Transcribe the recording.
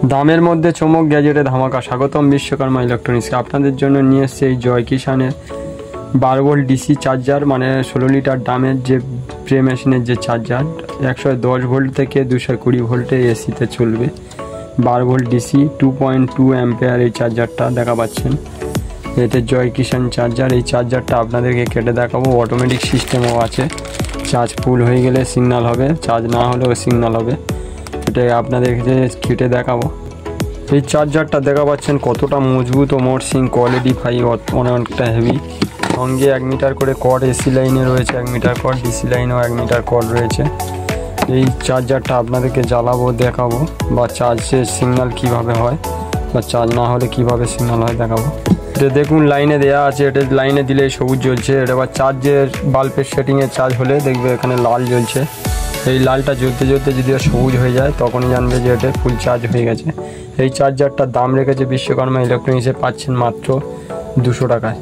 দামের মধ্যে চমক, গ্যাজেটে ধামাকা। স্বাগতম বিশ্বকর্মা ইলেকট্রনিক্সকে। আপনাদের জন্য নিয়ে এসছে এই জয় কিষানের 12 ভোল্ট ডিসি চার্জার, মানে 16 লিটার দামের যে স্প্রে মেশিনের যে চার্জার, 110 ভোল্ট থেকে 220 ভোল্টে এসিতে চলবে। 12 ভোল্ট ডিসি 2.2 অ্যাম্পিয়ার এই চার্জারটা দেখা পাচ্ছেন। এতে জয় কিষান চার্জার। এই চার্জারটা আপনাদেরকে কেটে দেখাবো। অটোমেটিক সিস্টেমও আছে, চার্জ ফুল হয়ে গেলে সিগন্যাল হবে, চার্জ না হলেও সিগন্যাল হবে। এটা আপনাদেরকে কেটে দেখাবো। এই চার্জারটা দেখা পাচ্ছেন কতটা মজবুত ও মসৃণ, কোয়ালিটি অনেকটা হেভি। সঙ্গে 1 মিটার করে কর্ড এসি লাইনে রয়েছে, 1 মিটার কর্ড, ডিসি লাইনেও 1 মিটার কর্ড রয়েছে। এই চার্জারটা আপনাদেরকে জ্বালাবো, দেখাবো, বা চার্জের সিগন্যাল কিভাবে হয় বা চার্জ না হলে কিভাবে সিগন্যাল হয় দেখাবো। এটা দেখুন লাইনে দেওয়া আছে, এটা লাইনে দিলে সবুজ জ্বলছে। এটা আবার চার্জের বাল্বের সেটিংয়ে চার্জ হলে দেখবে এখানে লাল জ্বলছে। এই লালটা জ্বলতে জ্বলতে যদি সবুজ হয়ে যায় তখনই জানবে যে এটা ফুল চার্জ হয়ে গেছে। এই চার্জারটার দাম রেখেছে বিশ্বকর্মা ইলেকট্রনিক্সে, পাচ্ছেন মাত্র 200 টাকায়।